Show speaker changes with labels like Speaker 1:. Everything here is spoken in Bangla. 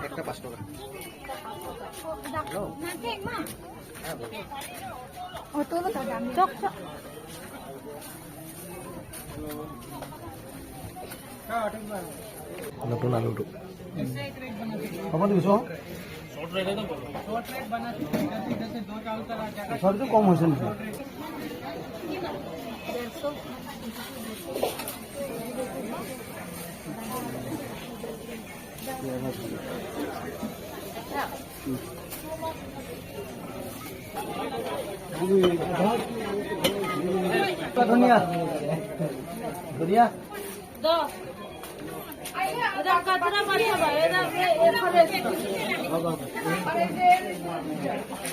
Speaker 1: একটা 5 টাকা নতুন আলু শর্ট কম হয়েছে না ধনিয়া ধনিয়া